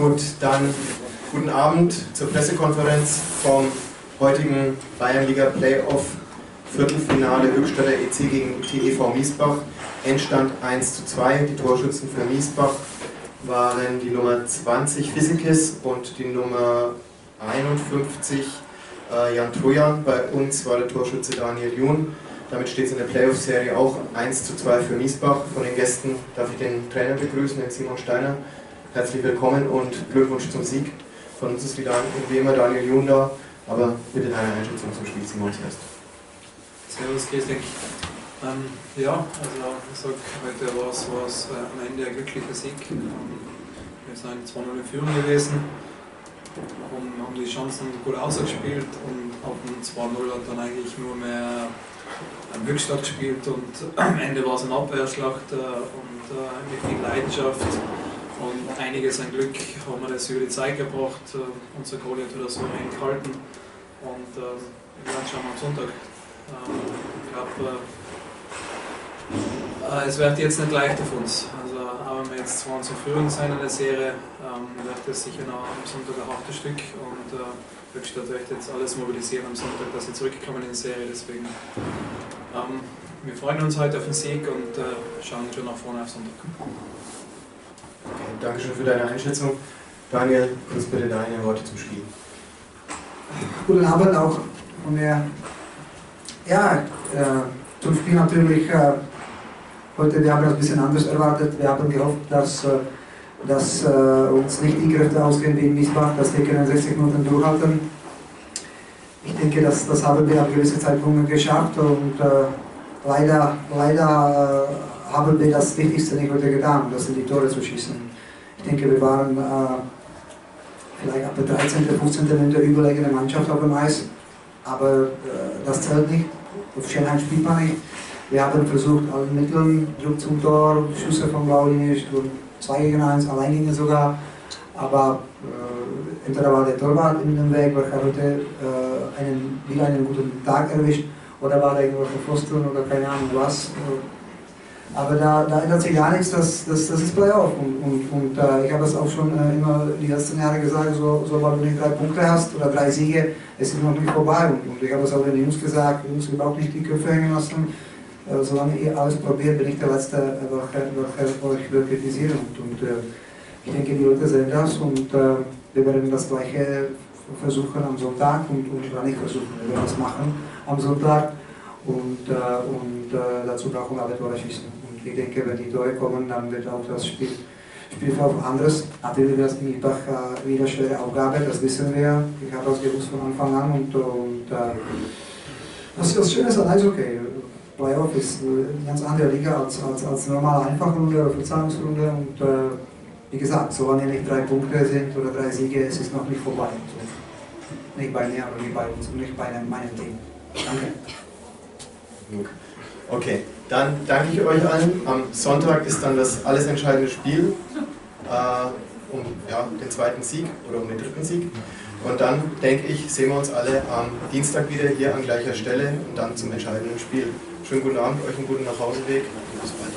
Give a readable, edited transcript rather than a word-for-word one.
Gut, dann guten Abend zur Pressekonferenz vom heutigen Bayernliga Playoff Viertelfinale Höchstadter EC gegen TEV Miesbach. Endstand 1:2. Die Torschützen für Miesbach waren die Nummer 20 Physikis und die Nummer 51 Jan Trojan. Bei uns war der Torschütze Daniel Jun. Damit steht es in der Playoff-Serie auch 1:2 für Miesbach. Von den Gästen darf ich den Trainer begrüßen, den Simon Steiner. Herzlich willkommen und Glückwunsch zum Sieg. Von uns ist wieder wie immer Daniel Jun da, aber bitte deine Einschätzung zum Spiel, Simon, zuerst. Servus, grüß dich. Ja, also ich sage, heute war es am Ende ein glücklicher Sieg. Wir sind 2:0 in Führung gewesen, haben die Chancen gut ausgespielt und auf dem 2:0 hat dann eigentlich nur mehr ein Höchstadt gespielt und am Ende war es eine Abwehrschlacht und mit viel Leidenschaft und einiges an Glück haben wir das über die Zeit gebracht. Unser Goalie hat wieder so gehalten und wir schauen am Sonntag. Ich glaube, es wird jetzt nicht leichter für uns. Also, auch wenn wir jetzt 2 zu Führung sein in der Serie, wird das sicher noch am Sonntag ein hartes Stück und Höchstadt wird jetzt alles mobilisieren am Sonntag, dass sie zurückkommen in die Serie. Deswegen, wir freuen uns heute auf den Sieg und schauen schon nach vorne auf Sonntag. Okay, Dankeschön für deine Einschätzung. Daniel, kurz bitte deine Worte zum Spiel. Guten Abend auch von mir. Ja, zum Spiel natürlich, heute, wir haben das ein bisschen anders erwartet. Wir haben gehofft, dass uns nicht die Kräfte ausgehen wie in Miesbach, dass wir können 60 Minuten durchhalten. Ich denke, das haben wir an gewissen Zeitpunkten geschafft und leider haben wir das Wichtigste nicht heute getan, das sind die Tore zu schießen. Ich denke, wir waren vielleicht ab der 13., 15. Minute überlegene Mannschaft auf dem Eis, aber das zählt nicht. Auf Schönheit spielt man nicht. Wir haben versucht, alle Mitteln, Druck zum Tor, Schüsse von Blaulinie, 2 gegen 1, Alleingänge sogar. Aber entweder war der Torwart in dem Weg, welcher heute wieder einen guten Tag erwischt, oder war da irgendwelche Pfosten oder keine Ahnung was. Aber da ändert sich gar nichts, das ist Playoff. Und ich habe das auch schon immer die letzten Jahre gesagt, sobald du nicht 3 Punkte hast oder 3 Siege, es ist noch nicht vorbei. Und ich habe es auch den Jungs gesagt, Jungs, ihr braucht nicht die Köpfe hängen lassen. Solange ihr alles probiert, bin ich der Letzte, welcher euch wird kritisieren. Und ich denke, die Leute sehen das und wir werden das Gleiche versuchen am Sonntag und nicht versuchen, wir werden das machen am Sonntag. Und dazu brauchen wir alle Tore schießen. Und ich denke, wenn die Tore kommen, dann wird auch das Spielverlauf anderes. Natürlich wird es in Miesbach wieder eine schwere Aufgabe, das wissen wir. Ich habe das gewusst von Anfang an. Und das Schöne ist an Eishockey. Playoff ist eine ganz andere Liga als normale Einfachrunde oder Verzahlungsrunde. Und wie gesagt, solange nicht 3 Punkte sind oder 3 Siege, es ist noch nicht vorbei. So, nicht bei mir, aber nicht bei uns und nicht bei meinem Team. Danke. Okay, dann danke ich euch allen. Am Sonntag ist dann das alles entscheidende Spiel um den 2. Sieg oder um den 3. Sieg. Und dann, denke ich, sehen wir uns alle am Dienstag wieder hier an gleicher Stelle und dann zum entscheidenden Spiel. Schönen guten Abend, euch einen guten Nachhauseweg und bis bald.